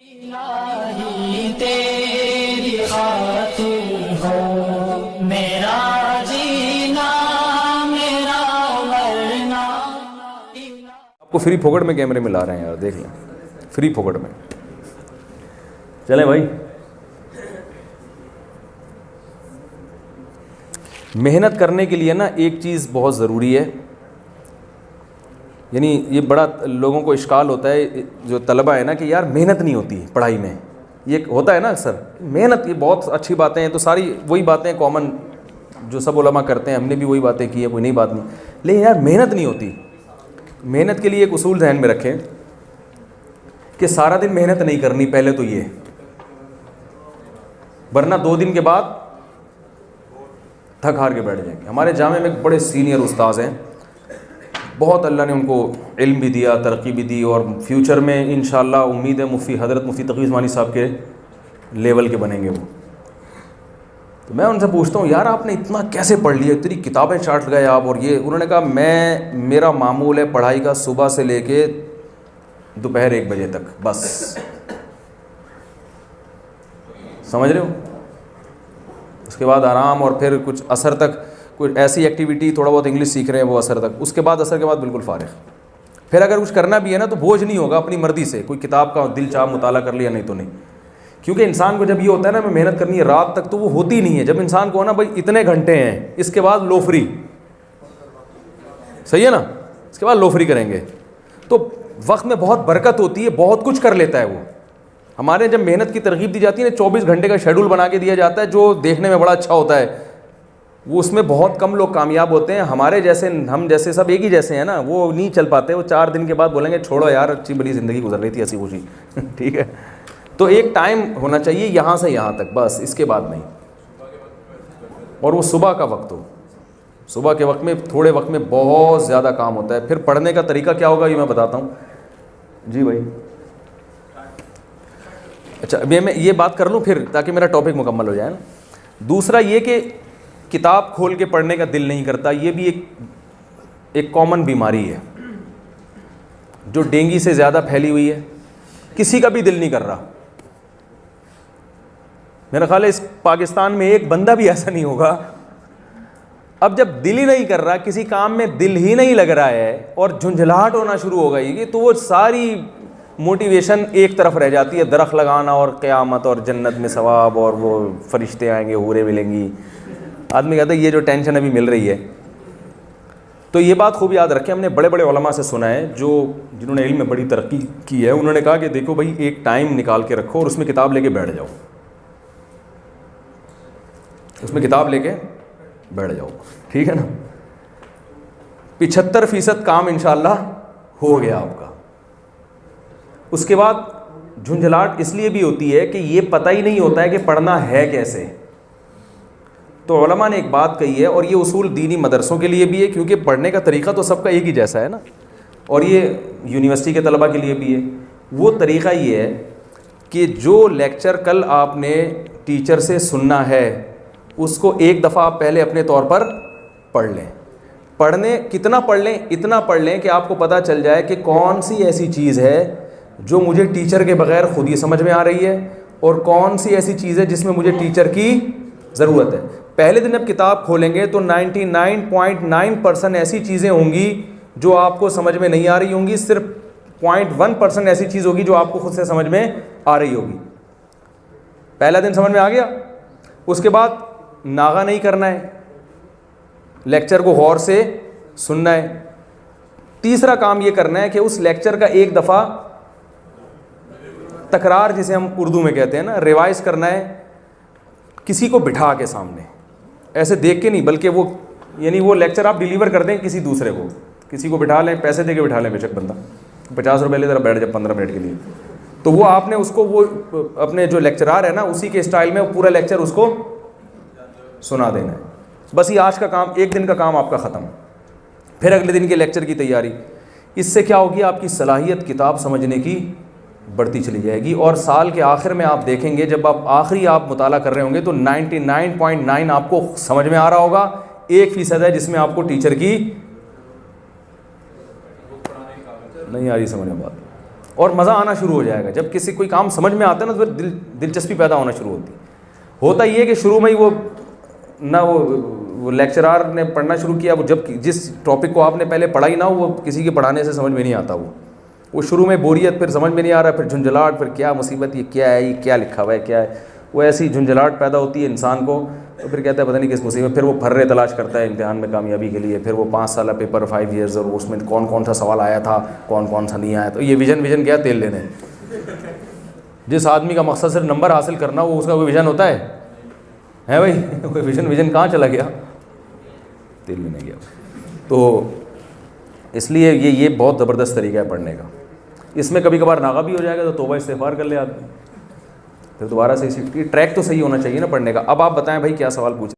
الہی تیری خاطر ہو میرا جینا میرا مرنا. آپ کو فری پھوکٹ میں کیمرے میں لا رہے ہیں یار، دیکھ لیں فری پھوکٹ میں. چلیں بھائی، محنت کرنے کے لیے نا ایک چیز بہت ضروری ہے. یعنی یہ بڑا لوگوں کو اشکال ہوتا ہے جو طلبہ ہے نا کہ یار محنت نہیں ہوتی پڑھائی میں. یہ ہوتا ہے نا اکثر، محنت یہ بہت اچھی باتیں ہیں، تو ساری وہی باتیں کامن جو سب علماء کرتے ہیں، ہم نے بھی وہی باتیں کی ہیں، کوئی نئی بات نہیں. لیکن یار محنت نہیں ہوتی. محنت کے لیے ایک اصول ذہن میں رکھیں کہ سارا دن محنت نہیں کرنی پہلے تو یہ، ورنہ 2 دن کے بعد تھک ہار کے بیٹھ جائیں گے. ہمارے جامعہ میں ایک بڑے سینئر استاذ ہیں، بہت اللہ نے ان کو علم بھی دیا، ترقی بھی دی، اور فیوچر میں انشاءاللہ امید ہے حضرت مفتی تقی عثمانی صاحب کے لیول کے بنیں گے وہ. تو میں ان سے پوچھتا ہوں یار آپ نے اتنا کیسے پڑھ لیا، اتنی کتابیں چاٹ گئے آپ اور یہ. انہوں نے کہا میرا معمول ہے پڑھائی کا صبح سے لے کے دوپہر 1 بجے تک بس. سمجھ رہے ہو؟ اس کے بعد آرام، اور پھر کچھ عصر تک کوئی ایسی ایکٹیویٹی، تھوڑا بہت انگلش سیکھ رہے ہیں وہ عصر تک. اس کے بعد عصر کے بعد بالکل فارغ. پھر اگر کچھ کرنا بھی ہے نا تو بوجھ نہیں ہوگا، اپنی مرضی سے کوئی کتاب کا دل چاہ مطالعہ کر لیا، نہیں تو نہیں. کیونکہ انسان کو جب یہ ہوتا ہے نا میں محنت کرنی ہے رات تک، تو وہ ہوتی نہیں ہے. جب انسان کو نا بھائی اتنے گھنٹے ہیں، اس کے بعد لو فری، صحیح ہے نا، اس کے بعد لو فری کریں گے تو وقت میں بہت برکت ہوتی ہے، بہت کچھ کر لیتا ہے وہ. ہمارے جب محنت کی ترغیب دی جاتی ہے نا، 24 گھنٹے کا شیڈول بنا کے دیا جاتا ہے جو دیکھنے میں بڑا اچھا ہوتا ہے، وہ اس میں بہت کم لوگ کامیاب ہوتے ہیں. ہمارے جیسے، ہم جیسے سب ایک ہی جیسے ہیں نا، وہ نہیں چل پاتے. وہ 4 دن کے بعد بولیں گے چھوڑو یار اچھی بڑی زندگی گزر رہی تھی ایسی خوشی. ٹھیک ہے، تو ایک ٹائم ہونا چاہیے یہاں سے یہاں تک بس، اس کے بعد نہیں. اور وہ صبح کا وقت ہو. صبح کے وقت میں تھوڑے وقت میں بہت زیادہ کام ہوتا ہے. پھر پڑھنے کا طریقہ کیا ہوگا یہ میں بتاتا ہوں. جی بھائی، اچھا میں یہ بات کر لوں پھر تاکہ میرا ٹاپک مکمل ہو جائے نا. دوسرا یہ کہ کتاب کھول کے پڑھنے کا دل نہیں کرتا. یہ بھی ایک کامن بیماری ہے جو ڈینگی سے زیادہ پھیلی ہوئی ہے. کسی کا بھی دل نہیں کر رہا. میرا خیال ہے اس پاکستان میں ایک بندہ بھی ایسا نہیں ہوگا. اب جب دل ہی نہیں کر رہا، کسی کام میں دل ہی نہیں لگ رہا ہے اور جھنجھلاہٹ ہونا شروع ہو گئی، تو وہ ساری موٹیویشن ایک طرف رہ جاتی ہے. درخت لگانا اور قیامت اور جنت میں ثواب اور وہ فرشتے آئیں گے، حوریں ملیں گی. آدمی کہتا ہے یہ جو ٹینشن ابھی مل رہی ہے. تو یہ بات خوب یاد رکھیں، ہم نے بڑے بڑے علماء سے سنا ہے جنہوں نے علم میں بڑی ترقی کی ہے. انہوں نے کہا کہ دیکھو بھائی ایک ٹائم نکال کے رکھو اور اس میں کتاب لے کے بیٹھ جاؤ. اس میں کتاب لے کے بیٹھ جاؤ، ٹھیک ہے نا. 75% کام انشاءاللہ ہو گیا آپ کا. اس کے بعد جھنجھلاہٹ اس لیے بھی ہوتی ہے کہ یہ پتہ ہی نہیں ہوتا ہے کہ پڑھنا ہے کیسے. تو علماء نے ایک بات کہی ہے، اور یہ اصول دینی مدرسوں کے لیے بھی ہے کیونکہ پڑھنے کا طریقہ تو سب کا ایک ہی جیسا ہے نا، اور یہ یونیورسٹی کے طلباء کے لیے بھی ہے. وہ طریقہ یہ ہے کہ جو لیکچر کل آپ نے ٹیچر سے سننا ہے اس کو ایک دفعہ آپ پہلے اپنے طور پر پڑھ لیں. پڑھنے کتنا پڑھ لیں؟ اتنا پڑھ لیں کہ آپ کو پتہ چل جائے کہ کون سی ایسی چیز ہے جو مجھے ٹیچر کے بغیر خود ہی سمجھ میں آ رہی ہے، اور کون سی ایسی چیز ہے جس میں مجھے ٹیچر کی ضرورت ہے. پہلے دن اب کتاب کھولیں گے تو 99.9% ایسی چیزیں ہوں گی جو آپ کو سمجھ میں نہیں آ رہی ہوں گی. صرف 0.1% ایسی چیز ہوگی جو آپ کو خود سے سمجھ میں آ رہی ہوگی. پہلا دن سمجھ میں آ گیا. اس کے بعد ناغہ نہیں کرنا ہے، لیکچر کو غور سے سننا ہے. تیسرا کام یہ کرنا ہے کہ اس لیکچر کا ایک دفعہ تکرار، جسے ہم اردو میں کہتے ہیں نا، ریوائز کرنا ہے. کسی کو بٹھا کے سامنے، ایسے دیکھ کے نہیں، بلکہ وہ لیکچر آپ ڈیلیور کر دیں کسی دوسرے کو. کسی کو بٹھا لیں، پیسے دے کے بٹھا لیں، بے شک بندہ 50 روپے لے ذرا بیٹھ جائے 15 منٹ کے لیے. تو وہ آپ نے اس کو، وہ اپنے جو لیکچرار ہے نا اسی کے اسٹائل میں پورا لیکچر اس کو سنا دینا ہے. بس یہ آج کا کام، ایک دن کا کام آپ کا ختم. پھر اگلے دن کے لیکچر کی تیاری. اس سے کیا ہوگی؟ آپ کی صلاحیت کتاب سمجھنے کی بڑھتی چلی جائے گی. اور سال کے آخر میں آپ دیکھیں گے جب آپ مطالعہ کر رہے ہوں گے تو 99.9 آپ کو سمجھ میں آ رہا ہوگا. 1% ہے جس میں آپ کو ٹیچر کی نہیں آ رہی سمجھ میں بات. اور مزہ آنا شروع ہو جائے گا. جب کسی کوئی کام سمجھ میں آتا ہے نا تو پھر دلچسپی پیدا ہونا شروع ہوتی ہے. ہوتا یہ ہے کہ شروع میں ہی وہ لیکچرار نے پڑھنا شروع کیا, وہ جب جس ٹاپک کو آپ نے پہلے پڑھا ہی نہ ہو وہ کسی کے پڑھانے سے سمجھ میں نہیں آتا. وہ شروع میں بوریت, پھر سمجھ میں نہیں آ رہا, پھر جھنجھلاہٹ, پھر کیا مصیبت, یہ کیا ہے, یہ کیا لکھا ہوا ہے, کیا ہے. وہ ایسی جھنجھلاہٹ پیدا ہوتی ہے انسان کو, تو پھر کہتا ہے پتہ نہیں کس مصیبت. پھر وہ پھرے تلاش کرتا ہے امتحان میں کامیابی کے لیے. پھر وہ 5 سالہ پیپر 5 ایئرز, اور اس میں کون سا سوال آیا تھا, کون سا نہیں آیا. تو یہ ویژن کیا تیل لینے. جس آدمی کا مقصد صرف نمبر حاصل کرنا, وہ اس کا کوئی ویژن ہوتا ہے بھائی؟ کوئی ویژن کہاں چلا گیا, تیل لینے گیا. تو اس لیے یہ بہت زبردست طریقہ ہے پڑھنے کا. اس میں کبھی کبھار ناغہ بھی ہو جائے گا تو توبہ استغفار کر لے آدمی, پھر دوبارہ سے ٹریک تو صحیح ہونا چاہیے نا پڑھنے کا. اب آپ بتائیں بھائی کیا سوال پوچھیں.